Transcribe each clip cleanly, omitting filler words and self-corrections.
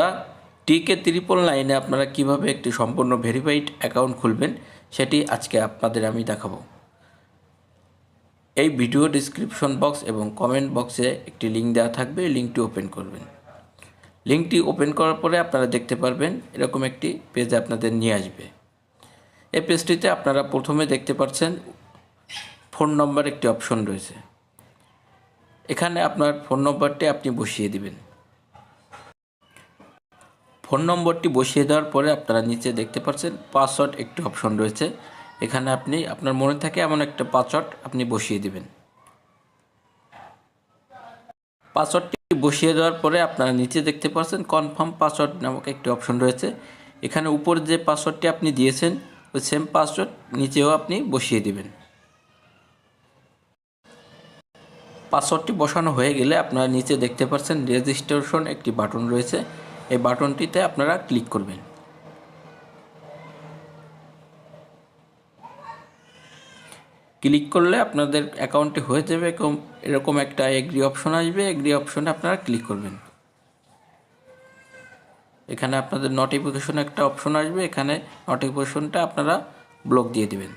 বা TK999 আপনারা কিভাবে একটি সম্পূর্ণ ভেরিফাইড অ্যাকাউন্ট খুলবেন সেটি আজকে আপনাদের আমি দেখাবো। এই ভিডিও ডিসক্রিপশন বক্স এবং কমেন্ট বক্সে একটি লিঙ্ক দেওয়া থাকবে, এই লিঙ্কটি ওপেন করবেন। লিঙ্কটি ওপেন করার পরে আপনারা দেখতে পারবেন এরকম একটি পেজ আপনাদের নিয়ে আসবে। এই পেজটিতে আপনারা প্রথমে দেখতে পাচ্ছেন ফোন নম্বর একটি অপশন রয়েছে। এখানে আপনার ফোন নম্বরটি আপনি বসিয়ে দিবেন। ফোন নম্বরটি বসিয়ে দেওয়ার পরে আপনারা নিচে দেখতে পাচ্ছেন পাসওয়ার্ড একটি অপশন রয়েছে। এখানে আপনি আপনার মনে থাকে এমন একটা পাসওয়ার্ড আপনি বসিয়ে দিবেন। পাসওয়ার্ডটি বসিয়ে দেওয়ার পরে আপনারা নিচে দেখতে পাচ্ছেন কনফার্ম পাসওয়ার্ড নামক একটি অপশন রয়েছে। এখানে উপরে যে পাসওয়ার্ডটি আপনি দিয়েছেন ওই সেম পাসওয়ার্ড নিচেও আপনি বসিয়ে দিবেন। পাসওয়ার্ডটি বসানো হয়ে গেলে আপনারা নিচে দেখতে পাচ্ছেন রেজিস্ট্রেশন একটি বাটন রয়েছে। এই বাটনটিতে আপনারা ক্লিক করবেন। ক্লিক করলে আপনাদের অ্যাকাউন্টটি হয়ে যাবে। এরকম একটা এগ্রি অপশন আসবে, এগ্রি অপশনে আপনারা ক্লিক করবেন। এখানে আপনাদের নোটিফিকেশন একটা অপশন আসবে, এখানে নোটিফিকেশনটা আপনারা ব্লক দিয়ে দিবেন।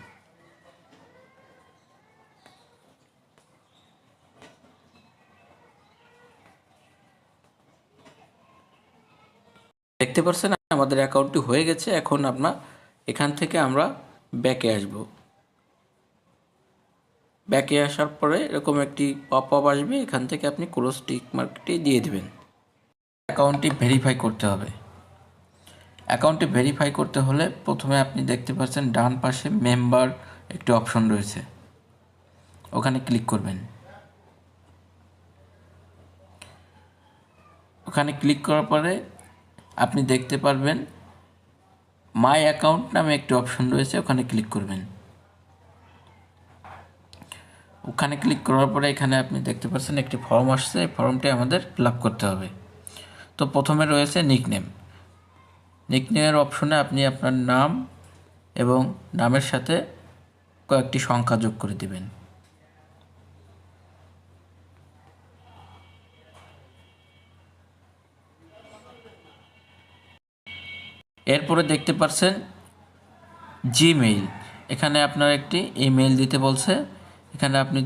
দেখতে পাচ্ছেন আমাদের অ্যাকাউন্টটি হয়ে গেছে। এখন এখান থেকে আমরা ব্যাকে আসব। ব্যাকে আসার পরে এরকম একটি পপ আপ আসবে, এখান থেকে আপনি ক্রস টিক মার্কটি দিয়ে দিবেন। অ্যাকাউন্টটি ভেরিফাই করতে হবে। অ্যাকাউন্টটি ভেরিফাই করতে হলে প্রথমে আপনি দেখতে পাচ্ছেন ডান পাশে মেম্বার একটি অপশন রয়েছে, ওখানে ক্লিক করবেন। ওখানে ক্লিক করার পরে আপনি দেখতে পারবেন মাই অ্যাকাউন্ট নামে একটি অপশন রয়েছে, ওখানে ক্লিক করবেন। ওখানে ক্লিক করার পরে এখানে আপনি দেখতে পাচ্ছেন একটি ফর্ম আসছে, এই ফর্মটি আমাদের ফিল আপ করতে হবে। তো প্রথমে রয়েছে নিকনেম। নিকনেমের অপশনে আপনি আপনার নাম এবং নামের সাথে কয়েকটি সংখ্যা যোগ করে দিবেন। এরপরে দেখতে পাচ্ছেন জিমেইল। এখানে আপনার একটি ইমেইল দিতে বলছে। এখানে আপনি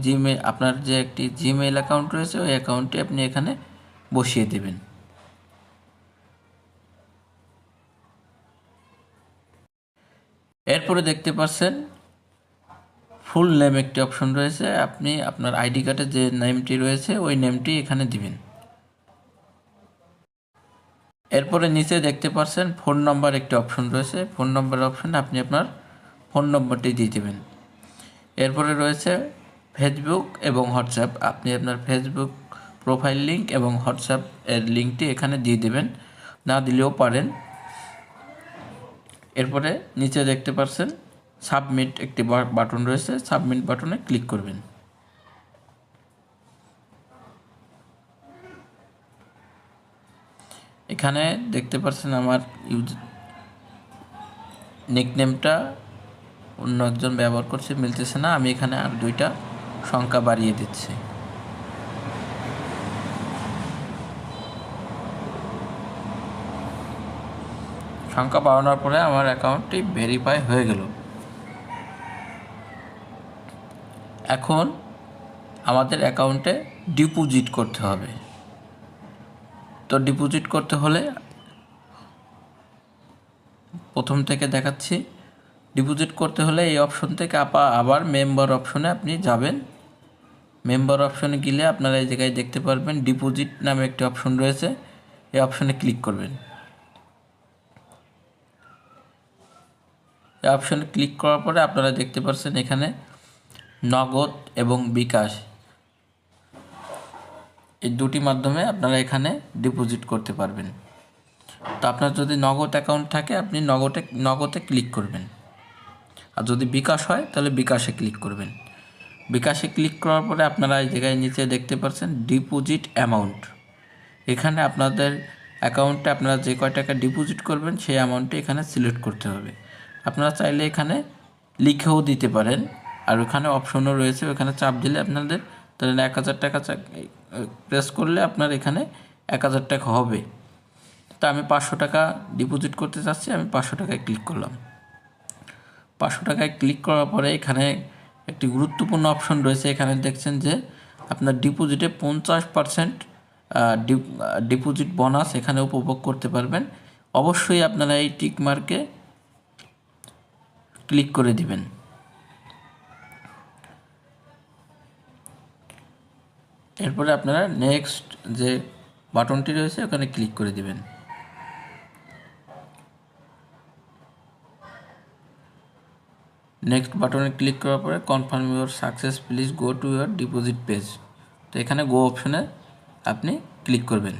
আপনার যে একটি জিমেইল অ্যাকাউন্ট রয়েছে ওই অ্যাকাউন্টটি আপনি এখানে বসিয়ে দেবেন। এরপরে দেখতে পাচ্ছেন ফুল নেম একটি অপশন রয়েছে, আপনি আপনার আইডি কার্ডে যে নেমটি রয়েছে ওই নেমটি এখানে দিবেন। এরপরে নিচে দেখতে পাচ্ছেন ফোন নাম্বার একটি অপশন রয়েছে, ফোন নাম্বার অপশনে আপনি আপনার ফোন নম্বরটি দিয়ে দেবেন। এরপরে রয়েছে ফেসবুক এবং হোয়াটসঅ্যাপ, আপনি আপনার ফেসবুক প্রোফাইল লিঙ্ক এবং হোয়াটসঅ্যাপ এর লিঙ্কটি এখানে দিয়ে দেবেন, না দিলেও পারেন। এরপরে নিচে দেখতে পাচ্ছেন সাবমিট একটি বাটন রয়েছে, সাবমিট বাটনে ক্লিক করবেন। এখানে দেখতে পাচ্ছেন আমার নিকনেমটা অন্য একজন ব্যবহার করছে, মিলতেছে না। আমি এখানে আর দুইটা সংখ্যা বাড়িয়ে দিচ্ছি। সংখ্যা বাড়ানোর পরে আমার অ্যাকাউন্টটি ভেরিফাই হয়ে গেল। এখন আমাদের অ্যাকাউন্টে ডিপোজিট করতে হবে। তো ডিপোজিট করতে হলে প্রথম থেকে দেখাচ্ছি। ডিপোজিট করতে হলে এই অপশন থেকে আবার মেম্বার অপশনে আপনি যাবেন। মেম্বার অপশনে গেলে আপনারা এই জায়গায় দেখতে পারবেন ডিপোজিট নামে একটি অপশন রয়েছে, এই অপশনে ক্লিক করবেন। এই অপশনে ক্লিক করার পরে আপনারা দেখতে পাচ্ছেন এখানে নগদ এবং বিকাশ এই দুটি মাধ্যমে আপনারা এখানে ডিপোজিট করতে পারবেন। তো আপনার যদি নগদ অ্যাকাউন্ট থাকে আপনি নগদে ক্লিক করবেন, আর যদি বিকাশ হয় তাহলে বিকাশে ক্লিক করবেন। বিকাশে ক্লিক করার পরে আপনারা এই জায়গায় নিচে দেখতে পাচ্ছেন ডিপোজিট অ্যামাউন্ট। এখানে আপনাদের অ্যাকাউন্টে আপনারা যে কয় টাকা ডিপোজিট করবেন সেই অ্যামাউন্টটি এখানে সিলেক্ট করতে হবে। আপনারা চাইলে এখানে লিখেও দিতে পারেন, আর ওখানে অপশনও রয়েছে, ওখানে চাপ দিলে আপনাদের তাহলে 1000 টাকা প্রেস করলে আপনার এখানে 1000 টাকা হবে। তা আমি 500 টাকা ডিপোজিট করতে চাচ্ছি, আমি 500 টাকায় ক্লিক করলাম। 500 টাকায় ক্লিক করার পরে এখানে একটি গুরুত্বপূর্ণ অপশন রয়েছে, এখানে দেখছেন যে আপনার ডিপোজিটে 50% ডিপোজিট বোনাস এখানে উপভোগ করতে পারবেন। অবশ্যই আপনারা এই টিক মার্কে ক্লিক করে দিবেন। এরপরে আপনারা নেক্সট যে বাটনটি রয়েছে ওখানে ক্লিক করে দিবেন। নেক্সট বাটনে ক্লিক করার পরে confirm your success, please go to your deposit page. তো এখানে গো অপশনে আপনি ক্লিক করবেন।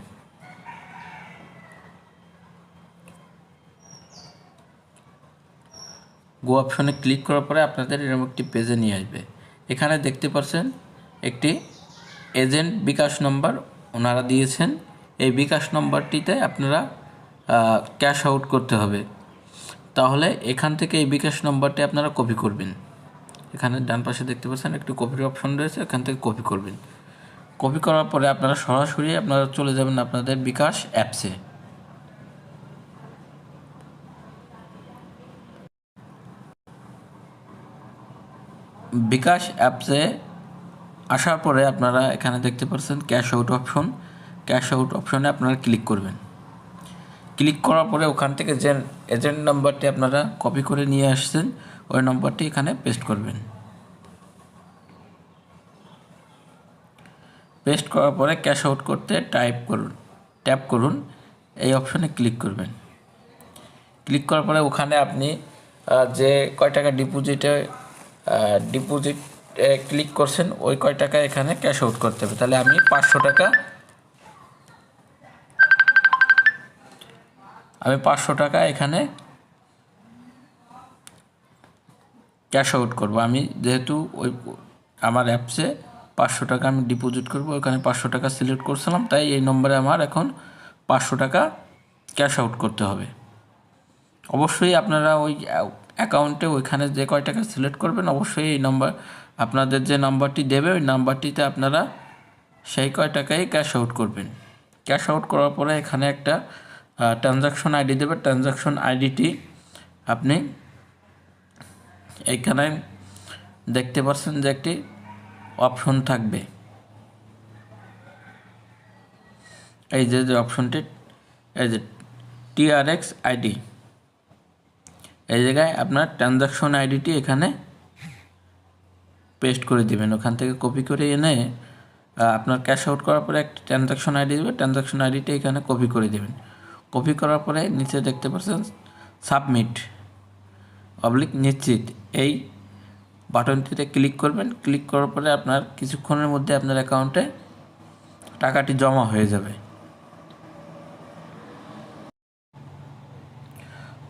গো অপশনে ক্লিক করার পরে আপনাদের এরকম একটি পেজে নিয়ে আসবে। এখানে দেখতে পাচ্ছেন একটি এজেন্ট বিকাশ নম্বর ওনারা দিয়েছেন। এই বিকাশ নম্বরটিতে আপনারা ক্যাশ আউট করতে হবে। তাহলে এখান থেকে এই বিকাশ নম্বরটি আপনারা কপি করবেন। এখানে ডান পাশে দেখতে পাচ্ছেন একটি কপির অপশন রয়েছে, এখান থেকে কপি করবেন। কপি করার পরে আপনারা সরাসরি আপনারা চলে যাবেন আপনাদের বিকাশ অ্যাপসে। বিকাশ অ্যাপসে আসার পরে আপনারা এখানে দেখতে পাচ্ছেন cash out option. Cash out অপশনে আপনারা ক্লিক করবেন। ক্লিক করার পরে ওখান থেকে যে এজেন্ট নাম্বারটি আপনারা কপি করে নিয়ে আসছেন ওই নম্বরটি এখানে পেস্ট করবেন। পেস্ট করার পরে ক্যাশ আউট করতে ট্যাপ করুন, এই অপশনে ক্লিক করবেন। ক্লিক করার পরে ওখানে আপনি যে কয় টাকা ডিপোজিট ক্লিক করছেন ওই কয় টাকা এখানে ক্যাশ আউট করতে হবে। তাহলে আমি 500 টাকা এখানে ক্যাশ আউট করব। আমি যেহেতু ওই আমার অ্যাপসে 500 টাকা আমি ডিপোজিট করব, ওখানে 500 টাকা সিলেক্ট করছিলাম, তাই এই নম্বরে আমার এখন 500 টাকা ক্যাশ আউট করতে হবে। অবশ্যই আপনারা ওই অ্যাকাউন্টে ওইখানে যে কয় টাকা সিলেক্ট করবেন অবশ্যই এই নাম্বার আপনাদের যে নাম্বারটি দেবে ওই নাম্বারটিতে আপনারা সেই কয় টাকাই ক্যাশ আউট করবেন। ক্যাশ আউট করার পরে এখানে একটা ট্রানজাকশন আইডি দেবে। ট্রানজাকশন আইডিটি আপনি এইখানে দেখতে পাচ্ছেন যে একটি অপশন থাকবে, এই যে অপশনটি, এই যে TRX আইডি, এই জায়গায় আপনার ট্রানজাকশন আইডিটি এখানে পেস্ট করে দিবেন। ওখান থেকে কপি করে এনে আপনার ক্যাশ আউট করার পরে একটা ট্রানজাকশন আইডি দেবে, ট্রানজাকশন আইডিটি এখানে কপি করে দেবেন। কপি করার পরে নিচে দেখতে পাচ্ছেন সাবমিট নিশ্চিত, এই বাটনটিতে ক্লিক করবেন। ক্লিক করার পরে আপনার কিছুক্ষণের মধ্যে আপনার অ্যাকাউন্টে টাকাটি জমা হয়ে যাবে।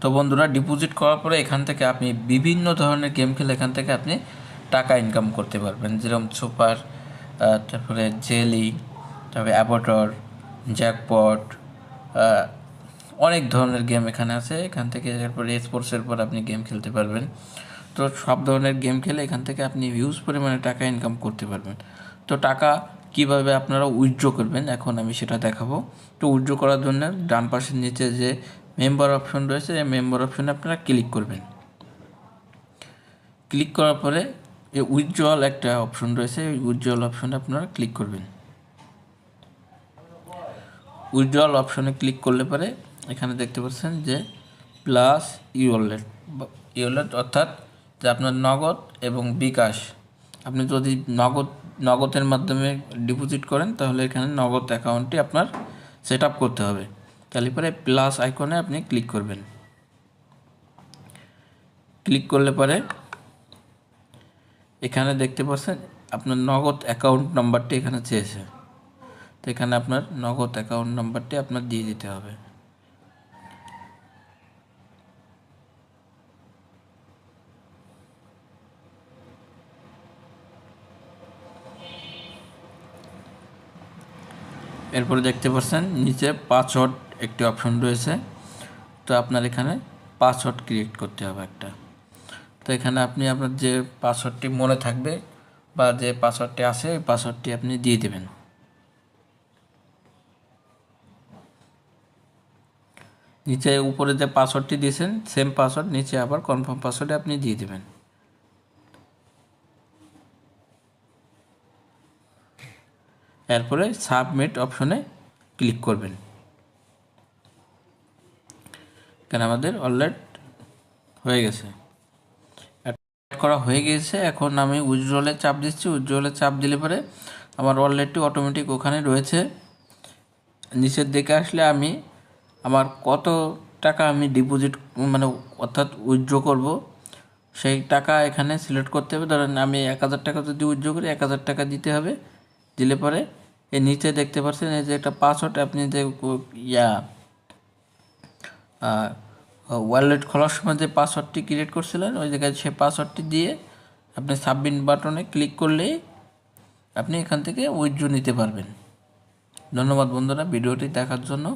তো বন্ধুরা, ডিপোজিট করার পরে এখান থেকে আপনি বিভিন্ন ধরনের গেম খেলে এখান থেকে আপনি টাকা ইনকাম করতে পারবেন, যেরকম সুপার, তারপরে জেলি, তারপরে অ্যাভাটার, জ্যাকপট, অনেক ধরনের গেম এখানে আছে। এখান থেকে এরপরে স্পোর্টসের পর আপনি গেম খেলতে পারবেন। তো সব ধরনের গেম খেলে এখান থেকে আপনি হিউজ পরিমাণে টাকা ইনকাম করতে পারবেন। তো টাকা কিভাবে আপনারা উইথড্র করবেন এখন আমি সেটা দেখাবো। তো উইথড্র করার জন্য ডান পাশের নিচে যে মেম্বার অপশন রয়েছে এই মেম্বার অপশনে আপনারা ক্লিক করবেন। ক্লিক করার পরে এই উইথড্রল একটা অপশন রয়েছে, এই উইথড্রল অপশনে আপনারা ক্লিক করবেন। উইথড্রল অপশনে ক্লিক করলে পরে এখানে দেখতে পাচ্ছেন যে প্লাস ইওয়ালেট অর্থাৎ যে আপনার নগদ এবং বিকাশ, আপনি যদি নগদের মাধ্যমে ডিপোজিট করেন তাহলে এখানে নগদ অ্যাকাউন্টটি আপনার সেট আপ করতে হবে। তাহলে পরে প্লাস আইকনে আপনি ক্লিক করবেন। ক্লিক করলে পরে এখানে দেখতে পাচ্ছেন আপনার নগদ অ্যাকাউন্ট নাম্বারটি এখানে চেয়েছে, তো এখানে আপনার নগদ অ্যাকাউন্ট নাম্বারটি আপনার দিয়ে দিতে হবে। এরপরে দেখতে পাচ্ছেন নিচে পাসওয়ার্ড একটি অপশন রয়েছে, তো আপনার এখানে পাসওয়ার্ড ক্রিয়েট করতে হবে একটা। তো এখানে আপনি আপনার যে পাসওয়ার্ডটি মনে থাকবে বা যে পাসওয়ার্ডটি আছে ওই পাসওয়ার্ডটি আপনি দিয়ে দেবেন। নিচে উপরে যে পাসওয়ার্ডটি দিয়েছেন সেম পাসওয়ার্ড নিচে আবার কনফার্ম পাসওয়ার্ডে আপনি দিয়ে দেবেন। এরপরে সাবমিট অপশনে ক্লিক করবেন। কেন আমাদের অলরেডি হয়ে গেছে, অ্যাড করা হয়ে গেছে। এখন আমি উইথড্রলে চাপ দিচ্ছি। উইথড্রলে চাপ দিলে পরে আমার ওয়ালেটটি অটোমেটিক ওখানে রয়েছে। নিচের দিকে আসলে আমি আমার কত টাকা আমি ডিপোজিট মানে অর্থাৎ উইথড্র করব সেই টাকা এখানে সিলেক্ট করতে হবে। ধরেন আমি 1000 টাকা যদি উইথড্র করি 1000 টাকা দিতে হবে। দিলে পরে এই নিচে দেখতে পাচ্ছেন এই যে একটা পাসওয়ার্ড আপনি যে ওয়ালেট খোলার সময় যে পাসওয়ার্ডটি ক্রিয়েট করছিলেন ওই জায়গায় সে পাসওয়ার্ডটি দিয়ে আপনি সাবমিট বাটনে ক্লিক করলেই আপনি এখান থেকে উইথড্র নিতে পারবেন। ধন্যবাদ বন্ধুরা ভিডিওটি দেখার জন্য।